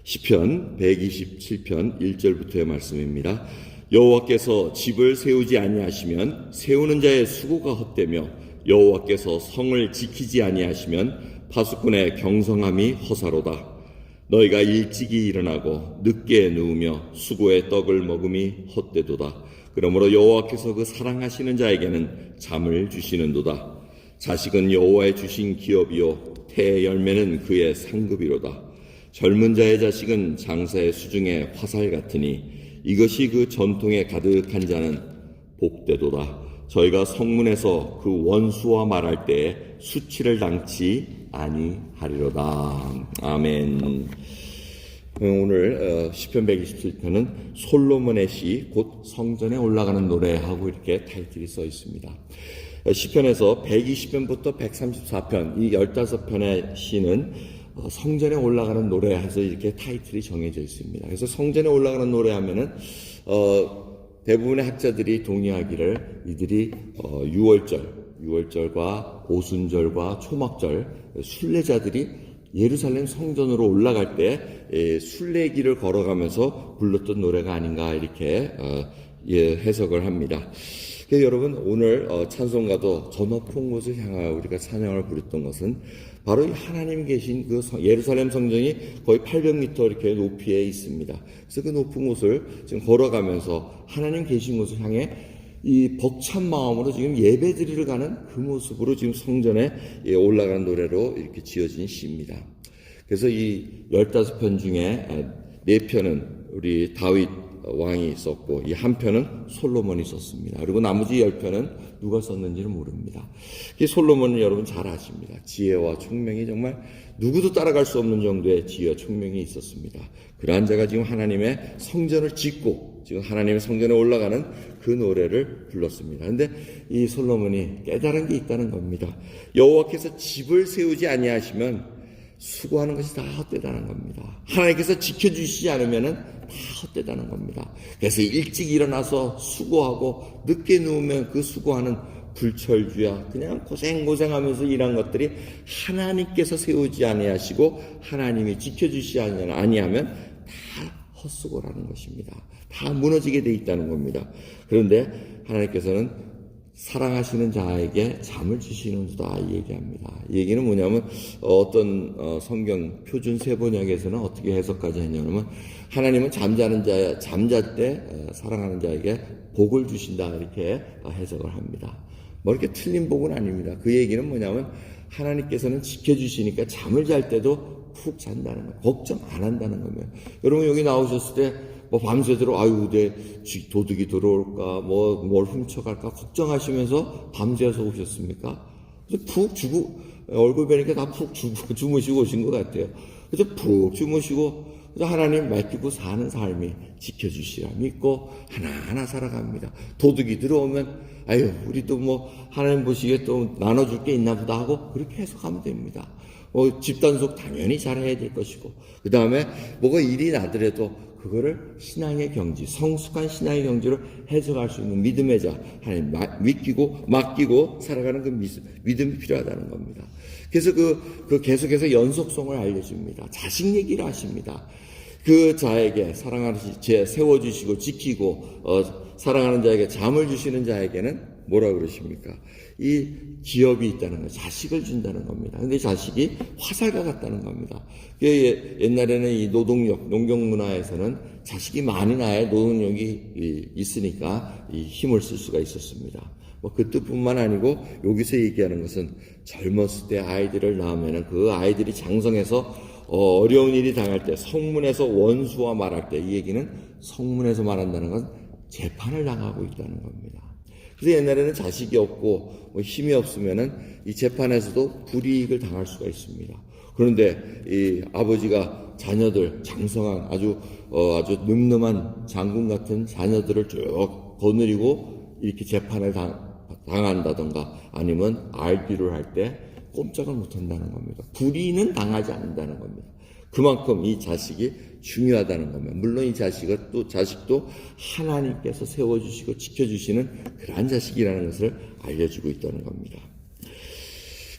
시편 127편 1절부터의 말씀입니다. 여호와께서 집을 세우지 아니하시면 세우는 자의 수고가 헛되며 여호와께서 성을 지키지 아니하시면 파수꾼의 경성함이 허사로다. 너희가 일찍이 일어나고 늦게 누우며 수고의 떡을 먹음이 헛되도다. 그러므로 여호와께서 그 사랑하시는 자에게는 잠을 주시는도다. 자식은 여호와의 주신 기업이요 태의 열매는 그의 상급이로다. 젊은 자의 자식은 장사의 수중의 화살 같으니 이것이 그 전통에 가득한 자는 복되도다. 저희가 성문에서 그 원수와 말할 때에 수치를 당치 아니하리로다. 아멘. 오늘 시편 127편은 솔로몬의 시, 곧 성전에 올라가는 노래하고 이렇게 타이틀이 써 있습니다. 시편에서 120편부터 134편, 이 15편의 시는 성전에 올라가는 노래 해서 이렇게 타이틀이 정해져 있습니다. 그래서 성전에 올라가는 노래 하면은, 대부분의 학자들이 동의하기를 이들이, 유월절과 오순절과 초막절, 순례자들이 예루살렘 성전으로 올라갈 때, 순례길을 걸어가면서 불렀던 노래가 아닌가 이렇게, 해석을 합니다. 여러분, 오늘 찬송가도 저 높은 곳을 향하여 우리가 찬양을 부렸던 것은 바로 하나님 계신 그 예루살렘 성전이 거의 800m 이렇게 높이에 있습니다. 그래서 그 높은 곳을 지금 걸어가면서 하나님 계신 곳을 향해 이 벅찬 마음으로 지금 예배 드리러 가는 그 모습으로 지금 성전에 올라가는 노래로 이렇게 지어진 시입니다. 그래서 이 15편 중에 4편은 우리 다윗 왕이 썼고 이 한 편은 솔로몬이 썼습니다. 그리고 나머지 10편은 누가 썼는지는 모릅니다. 이 솔로몬은 여러분 잘 아십니다. 지혜와 총명이 정말 누구도 따라갈 수 없는 정도의 지혜와 총명이 있었습니다. 그러한 자가 지금 하나님의 성전을 짓고 지금 하나님의 성전에 올라가는 그 노래를 불렀습니다. 그런데 이 솔로몬이 깨달은 게 있다는 겁니다. 여호와께서 집을 세우지 아니하시면 수고하는 것이 다 헛되다는 겁니다. 하나님께서 지켜주시지 않으면은 다 헛되다는 겁니다. 그래서 일찍 일어나서 수고하고 늦게 누우면 그 수고하는 불철주야 그냥 고생하면서 일한 것들이 하나님께서 세우지 아니하시고 하나님이 지켜주시지 아니하면 다 헛수고라는 것입니다. 다 무너지게 돼 있다는 겁니다. 그런데 하나님께서는 사랑하시는 자에게 잠을 주시는도다 이 얘기합니다. 이 얘기는 뭐냐면 어떤 성경 표준 세번역에서는 어떻게 해석까지 했냐면 하나님은 잠잘 때 사랑하는 자에게 복을 주신다 이렇게 해석을 합니다. 뭐 이렇게 틀린 복은 아닙니다. 그 얘기는 뭐냐면 하나님께서는 지켜주시니까 잠을 잘 때도 푹 잔다는 거예요. 걱정 안 한다는 겁니다. 여러분 여기 나오셨을 때 뭐 밤새도록 내 도둑이 들어올까 뭘 훔쳐갈까 걱정하시면서 밤새서 오셨습니까? 푹 주고 얼굴 뵈니까 다 푹 주무시고 오신 것 같아요. 그래서 푹 주무시고 하나님 맡기고 사는 삶이 지켜주시라 믿고 하나하나 살아갑니다. 도둑이 들어오면 우리도 하나님 보시기에 또 나눠줄 게 있나 보다 하고 그렇게 해석하면 됩니다. 집단속 당연히 잘해야 될 것이고 그 다음에 뭐가 일이 나더라도 그거를 신앙의 경지, 성숙한 신앙의 경지로 해석할 수 있는 믿음의 자, 하나님 맡기고 살아가는 그 믿음이 필요하다는 겁니다. 그래서 계속해서 연속성을 알려줍니다. 자식 얘기를 하십니다. 그 자에게 세워주시고 지키고, 사랑하는 자에게 잠을 주시는 자에게는 뭐라 그러십니까? 이 기업이 있다는 거예요. 자식을 준다는 겁니다. 근데 자식이 화살과 같다는 겁니다. 옛날에는 이 농경 문화에서는 자식이 많이 나야 노동력이 있으니까 이 힘을 쓸 수가 있었습니다. 그 뜻뿐만 아니고 여기서 얘기하는 것은 젊었을 때 아이들을 낳으면 그 아이들이 장성해서 어려운 일이 당할 때 성문에서 원수와 말할 때 이 얘기는 성문에서 말한다는 건 재판을 당하고 있다는 겁니다. 그래서 옛날에는 자식이 없고 힘이 없으면은 이 재판에서도 불이익을 당할 수가 있습니다. 그런데 이 아버지가 자녀들 장성한 아주 늠름한 장군 같은 자녀들을 쭉 거느리고 이렇게 재판을 당한다던가 아니면 알비를 할 때 꼼짝을 못한다는 겁니다. 불의는 당하지 않는다는 겁니다. 그만큼 이 자식이 중요하다는 겁니다. 물론 이 자식도 하나님께서 세워주시고 지켜주시는 그러한 자식이라는 것을 알려주고 있다는 겁니다.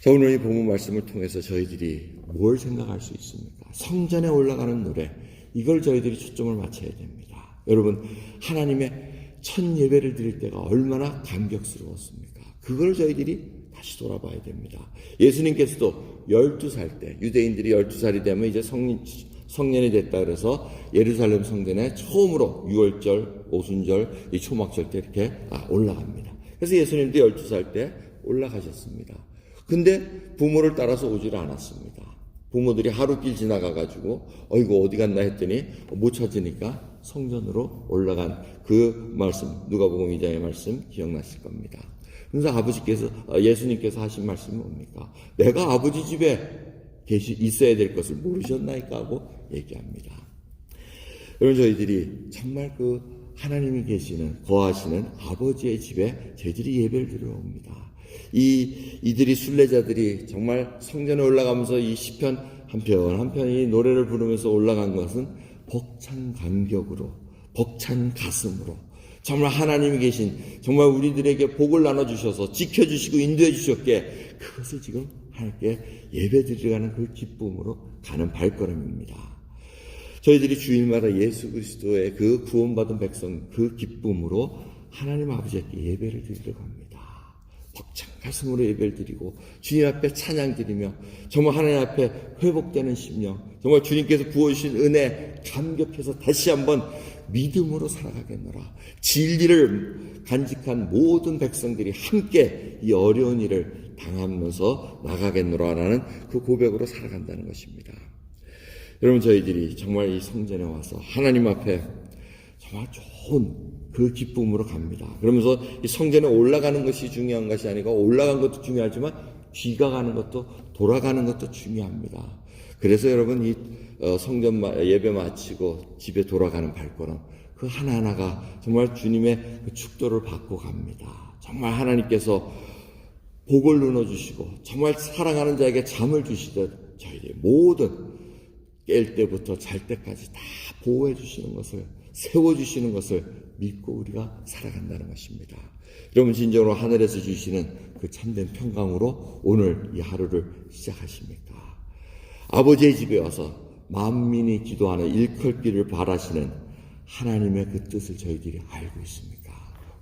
자, 오늘 이 본문 말씀을 통해서 저희들이 뭘 생각할 수 있습니까? 성전에 올라가는 노래, 이걸 저희들이 초점을 맞춰야 됩니다. 여러분, 하나님의 첫 예배를 드릴 때가 얼마나 감격스러웠습니까? 그걸 저희들이 다시 돌아봐야 됩니다. 예수님께서도 12살 때, 유대인들이 12살이 되면 이제 성년이 됐다 그래서 예루살렘 성전에 처음으로 유월절, 오순절, 이 초막절 때 이렇게 올라갑니다. 그래서 예수님도 12살 때 올라가셨습니다. 근데 부모를 따라서 오질 않았습니다. 부모들이 하루길 지나가가지고 이거 어디 갔나 했더니 못 찾으니까 성전으로 올라간 그 말씀, 누가복음 2장의 말씀 기억나실 겁니다. 그래서 예수님께서 하신 말씀이 뭡니까? 내가 아버지 집에 있어야 될 것을 모르셨나이까 하고 얘기합니다. 여러분, 저희들이 정말 하나님이 거하시는 아버지의 집에 저희들이 예배를 드리러 옵니다. 이들이 순례자들이 정말 성전에 올라가면서 이 시편 한 편이 노래를 부르면서 올라간 것은 벅찬 감격으로, 벅찬 가슴으로, 정말 하나님이 계신, 정말 우리들에게 복을 나눠주셔서 지켜주시고 인도해 주셨기에 그것을 지금 하나님께 예배 드리러 가는 그 기쁨으로 가는 발걸음입니다. 저희들이 주일마다 예수 그리스도의 그 구원받은 백성 그 기쁨으로 하나님 아버지께 예배를 드리러 갑니다. 벅찬 가슴으로 예배를 드리고 주님 앞에 찬양 드리며 정말 하나님 앞에 회복되는 심령, 정말 주님께서 부어주신 은혜 감격해서 다시 한번 믿음으로 살아가겠노라. 진리를 간직한 모든 백성들이 함께 이 어려운 일을 당하면서 나가겠노라라는 그 고백으로 살아간다는 것입니다. 여러분, 저희들이 정말 이 성전에 와서 하나님 앞에 정말 좋은 그 기쁨으로 갑니다. 그러면서 이 성전에 올라가는 것이 중요한 것이 아니고 올라간 것도 중요하지만 귀가가는 것도 돌아가는 것도 중요합니다. 그래서 여러분, 이 성전 예배 마치고 집에 돌아가는 발걸음 그 하나하나가 정말 주님의 그 축도를 받고 갑니다. 정말 하나님께서 복을 누눠주시고 정말 사랑하는 자에게 잠을 주시듯 저희들이 모든 깰 때부터 잘 때까지 다 보호해 주시는 것을, 세워주시는 것을 믿고 우리가 살아간다는 것입니다. 여러분, 진정으로 하늘에서 주시는 그 참된 평강으로 오늘 이 하루를 시작하십니까? 아버지의 집에 와서 만민이 기도하는 일컬기를 바라시는 하나님의 그 뜻을 저희들이 알고 있습니까?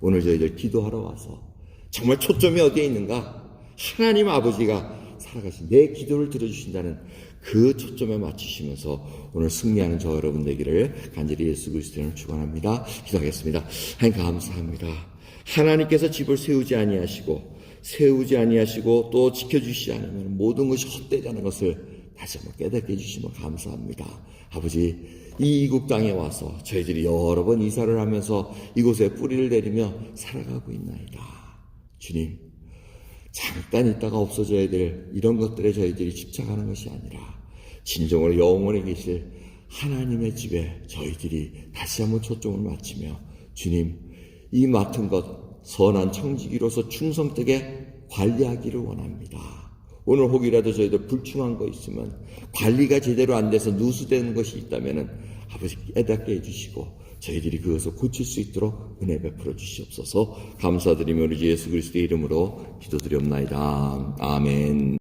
오늘 저희들 기도하러 와서 정말 초점이 어디에 있는가? 하나님 아버지가 살아가신 내 기도를 들어주신다는 그 초점에 맞추시면서 오늘 승리하는 저 여러분 되기를 간절히 예수 그리스도를 축원합니다. 기도하겠습니다. 하나님 감사합니다. 하나님께서 집을 세우지 아니하시고 또 지켜주시지 않으면 모든 것이 헛되다는 것을 다시 한번 깨닫게 해주시면 감사합니다. 아버지, 이 이국 땅에 와서 저희들이 여러 번 이사를 하면서 이곳에 뿌리를 내리며 살아가고 있나이다. 주님, 잠깐 있다가 없어져야 될 이런 것들에 저희들이 집착하는 것이 아니라 진정으로 영원히 계실 하나님의 집에 저희들이 다시 한번 초점을 맞추며 주님, 이 맡은 것 선한 청지기로서 충성되게 관리하기를 원합니다. 오늘 혹이라도 저희들 불충한 거 있으면 관리가 제대로 안 돼서 누수되는 것이 있다면 아버지 깨닫게 해주시고 저희들이 그것을 고칠 수 있도록 은혜 베풀어 주시옵소서. 감사드리며 우리 주 예수 그리스도의 이름으로 기도드리옵나이다. 아멘.